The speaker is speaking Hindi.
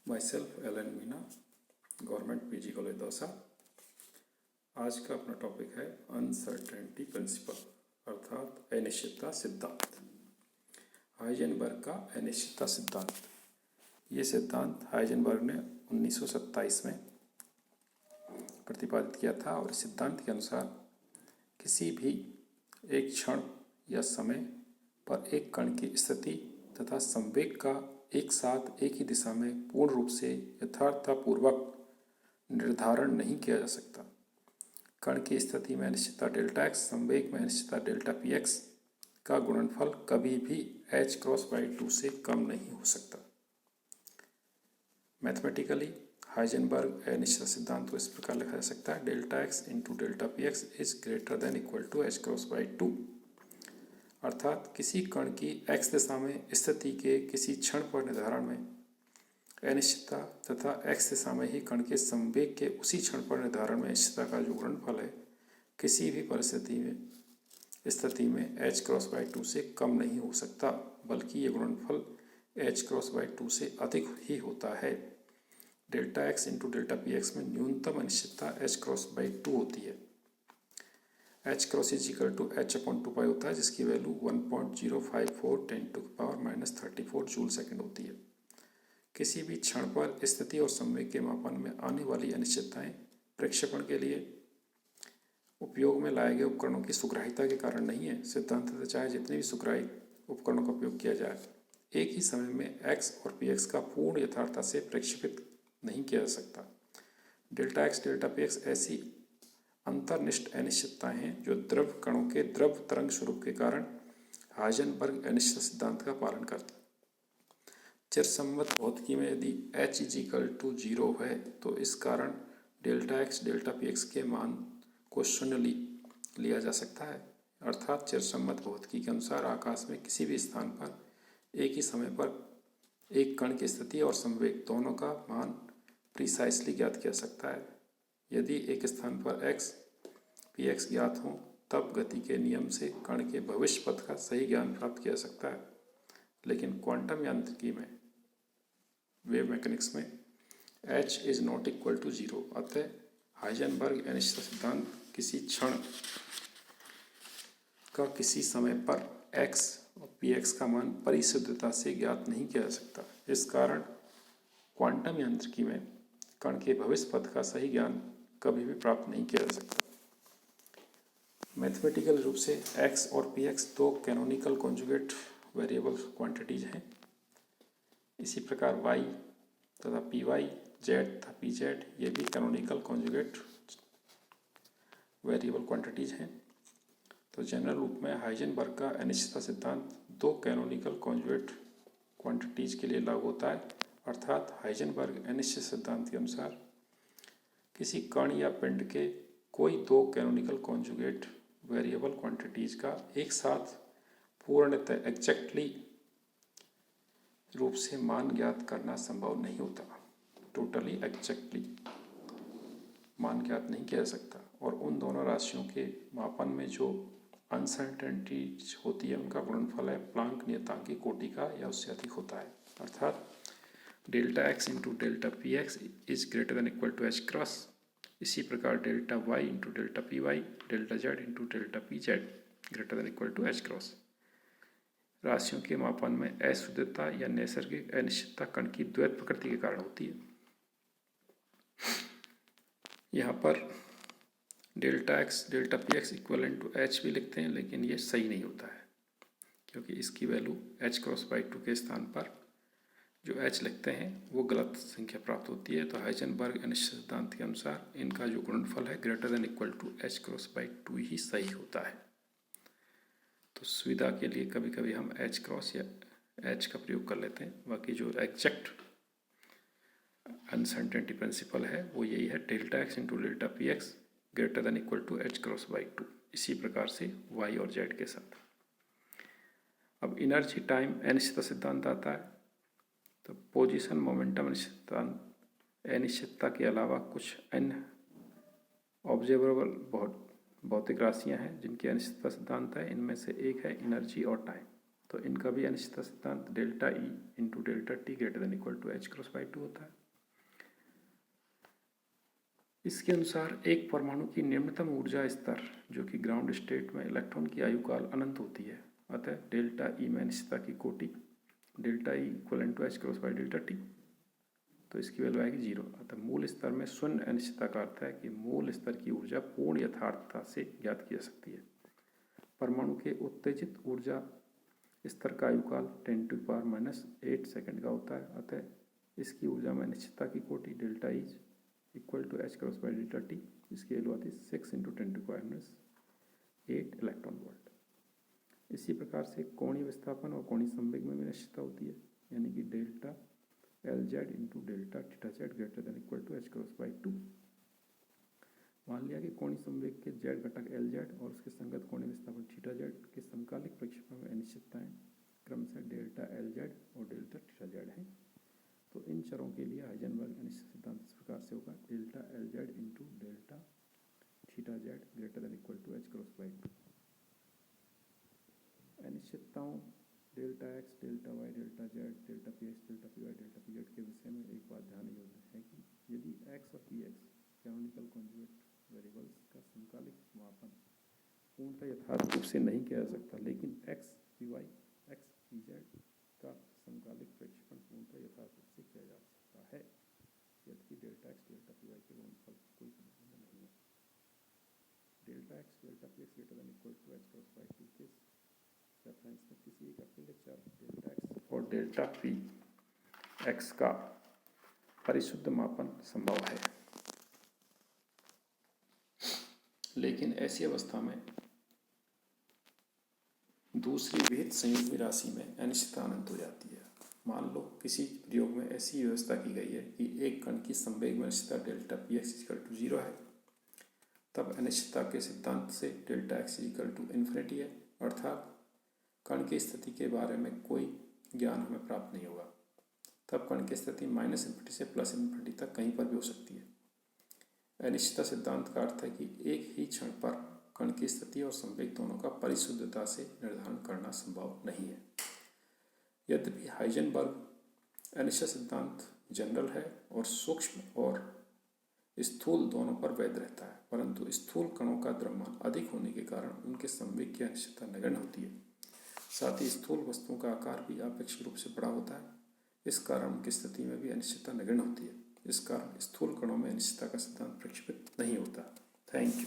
Myself Alan Meena, government PG college Dausa. आज का अपना टॉपिक है अनसर्टेनिटी प्रिंसिपल अर्थात अनिश्चितता सिद्धांत। हाइजेनबर्ग का अनिश्चितता सिद्धांत। ये सिद्धांत हाइजेनबर्ग ने 1927 में प्रतिपादित किया था और इस सिद्धांत के अनुसार किसी भी एक क्षण या समय पर एक कण की स्थिति तथा संवेग का एक साथ एक ही दिशा में पूर्ण रूप से यथार्थतापूर्वक निर्धारण नहीं किया जा सकता। कण की स्थिति में अनिश्चितता डेल्टा एक्स, संवेग में अनिश्चितता डेल्टा पी एक्स का गुणनफल कभी भी h×2 से कम नहीं हो सकता। मैथमेटिकली हाइजेनबर्ग अनिश्चितता सिद्धांत को इस प्रकार लिखा जा सकता है: delta x into delta p x is greater than equal to h×2। अर्थात किसी कण की x दिशा में स्थिति के किसी क्षण पर निर्धारण में अनिश्चितता तथा x दिशा में ही कण के संवेग के उसी क्षण पर निर्धारण में अनिश्चितता का जो गुणनफल है किसी भी स्थिति में h×2 से कम नहीं हो सकता, बल्कि ये गुणनफल h×2 से अधिक ही होता है। Delta x into delta p x में न्यूनतम अनिश्चितता h×2 होती है। h× is equal to h/2 होता है, जिसकी वैल्यू 1.054 × 10⁻34 जूल सेकंड होती है। किसी भी क्षण पर स्थिति और संवेग के मापन में आने वाली अनिश्चितताएं प्रक्षेपण के लिए उपयोग में लाए गए उपकरणों की सुग्राह्यता के कारण नहीं है। सिद्धांततः चाहे जितने भी सुग्राह्य उपकरणों का उपयोग किया जाए, एक ही समय में x और px का पूर्ण यथार्थता से प्रक्षेपित नहीं किया जा सकता। Delta x delta p x ऐसी अंतर्निष्ठ अनिश्चितताएं हैं जो द्रव कणों के द्रव तरंग स्वरूप के कारण हाइजेनबर्ग अनिश्चितता सिद्धांत का पालन करते हैं। चिरसम्मत भौतिकी में यदि h इज इक्वल टू 0 है तो इस कारण delta x delta p x के मान को शून्य लिया जा सकता है। अर्थात चिरसम्मत भौतिकी के अनुसार आकाश में किसी भी स्थान पर एक ही समय पर एक कण की स्थिति और संवेग दोनों का मान प्रिसाइसली ज्ञात किया जा सकता है। यदि एक स्थान पर x, px ज्ञात हो तब गति के नियम से कण के भविष्य पथ का सही ज्ञान प्राप्त किया जा सकता है। लेकिन क्वांटम यांत्रिकी में, वेव मैकेनिक्स में h is not equal to 0। अतः हाइजेनबर्ग अनिश्चितता सिद्धांत किसी क्षण का किसी समय पर x और px का मान परिशुद्धता से ज्ञात नहीं किया जा सकता। इस कारण क्वांटम यांत्रिकी में कण के भविष्य पथ का सही ज्ञान कभी भी प्राप्त नहीं किया जा सकता। मैथमेटिकल रूप से x और px दो कैनोनिकल कॉन्जुगेट वेरिएबल क्वांटिटीज हैं। इसी प्रकार y तथा py, z तथा pz ये भी कैनोनिकल कॉन्जुगेट वेरिएबल क्वांटिटीज हैं। तो जनरल रूप में हाइजेनबर्ग का अनिश्चितता सिद्धांत दो कैनोनिकल कॉन्जुगेट क्वांटिटीज के लिए लागू होता है। अर्थात हाइजेनबर्ग अनिश्चित सिद्धांत के अनुसार किसी कण या पिंड के कोई दो कैनोनिकल कॉन्जुगेट वेरिएबल क्वांटिटीज का एक साथ पूर्णतः एग्जैक्टली रूप से मान ज्ञात करना संभव नहीं होता। टोटली एग्जैक्टली मान ज्ञात नहीं किया जा सकता और उन दोनों राशियों के मापन में जो अनसर्टेनिटी होती है उनका गुणनफल है प्लांक नियतांक की कोटि का या उससे अधिक होता है। अर्थात delta x into delta p x is greater than equal to h×। इसी प्रकार delta y into delta p y, delta z into delta p z greater than equal to h×। राशियों के मापन में अशुद्धता या नैसर्गिक अनिश्चितता कण की द्वैत प्रकृति के कारण होती है। यहाँ पर delta x delta p x equivalent to h भी लिखते हैं, लेकिन ये सही नहीं होता है क्योंकि इसकी वैल्यू h×2 के स्थान पर जो h लिखते हैं वो गलत संख्या प्राप्त होती है। तो हाइजेनबर्ग अनिश्चित सिद्धांत के अनुसार इनका जो गुणनफल है greater than equal to h×2 ही सही होता है। तो सुविधा के लिए कभी कभी हम h× या h का प्रयोग कर लेते हैं। बाकी जो एग्जैक्ट अनसर्टेनिटी प्रिंसिपल है वो यही है, delta x into delta p x greater than equal to h×2। इसी प्रकार से y और z के साथ। अब एनर्जी टाइम अनिश्चितता सिद्धांत आता है। तो पोजीशन मोमेंटम अनिश्चितता के अलावा कुछ अन्य ऑब्जर्वेबल भौतिक राशियां हैं जिनकी अनिश्चितता सिद्धांत है। इनमें से एक है एनर्जी और टाइम। तो इनका भी अनिश्चितता सिद्धांत delta E into delta t greater than equal to h×2 होता है। इसके अनुसार एक परमाणु की निम्नतम ऊर्जा स्तर जो कि ग्राउंड स्टेट में इलेक्ट्रॉन की आयु काल अनंत होती है, अतः डेल्टा ई में अनिश्चितता की कोटि डेल्टा ई इक्वल टू h×डेल्टा टी, तो इसकी वैल्यू आएगी 0। अतः मूल स्तर में शून्य अनिश्चितता का अर्थ है कि मूल स्तर की ऊर्जा पूर्ण यथार्थता से ज्ञात की जा सकती है। परमाणु के उत्तेजित ऊर्जा स्तर का आयुकाल 10⁻⁸ सेकंड का होता है, अतः इसकी ऊर्जा में अनिश्चितता की कोटि डेल्टा ई इक्वल टू h×डेल्टा टी, इसकी वैल्यू आती है 6 × 10⁻⁸ इलेक्ट्रॉन वोल्ट। इसी प्रकार से कोणीय विस्थापन और कोणीय संवेग में भी अनिश्चितता होती है, यानी कि delta LZ into delta theta z greater than equal to h×2। मान लिया कि कोणीय संवेग के z घटक LZ और उसके संगत कोणीय विस्थापन थीटा जेड के समकालिक प्रक्षेपण में अनिश्चितताएं क्रमशः डेल्टा LZ और डेल्टा थीटा जेड हैं। तो इन चरों के लिए हाइजेनबर्ग अनिश्चितता सिद्धांत इस प्रकार से होगा, delta LZ into delta theta z greater than equal to h×2। अनिश्चितताओं delta x, delta y, delta z, delta px, delta py, delta pz के विषय में एक बात ध्यान योग्य है कि यदि x और px कैनोनिकल कॉन्जुगेट वेरिएबल्स का समकालिक मापन पूर्णतः यथार्थ रूप से नहीं किया जा सकता, लेकिन x py, x pz का समकालिक प्रक्षेपण पूर्णतः यथार्थ रूप से किया जा सकता है, यद्यपि डेल्टा x, डेल्टा py के गुणनफल से कोई संबंध नहीं है। Delta x, delta px greater than equal to h×2 के रेफरेंस में किसी एक अकेले चर डेल्टा x और डेल्टा पी एक्स का परिशुद्ध मापन संभव है, लेकिन ऐसी अवस्था में दूसरी विहित संयुग्मी राशि में अनिश्चितता अनंत हो जाती है। मान लो किसी प्रयोग में ऐसी व्यवस्था की गई है कि एक कण की संवेग में अनिश्चितता डेल्टा px = 0 है, तब अनिश्चितता के सिद्धांत से डेल्टा x =∞ है, अर्थात कण की स्थिति के बारे में कोई ज्ञान हमें प्राप्त नहीं होगा। तब कण की स्थिति -∞ से +∞ तक कहीं पर भी हो सकती है। अनिश्चितता सिद्धांत का अर्थ है कि एक ही क्षण पर कण की स्थिति और संवेग दोनों का परिशुद्धता से निर्धारण करना संभव नहीं है। यद्यपि हाइजेनबर्ग अनिश्चितता सिद्धांत जनरल है और सूक्ष्म और स्थूल दोनों पर वैध रहता है, परंतु स्थूल कणों का द्रव्यमान अधिक होने के कारण उनके संवेग की अनिश्चितता नगण्य होती है। साथ ही स्थूल वस्तुओं का आकार भी अपेक्षित रूप से बड़ा होता है, इस कारण उनकी स्थिति में भी अनिश्चितता नगण्य होती है। इस कारण स्थूल कणों में अनिश्चितता का सिद्धांत प्रक्षेपित नहीं होता। Thank you.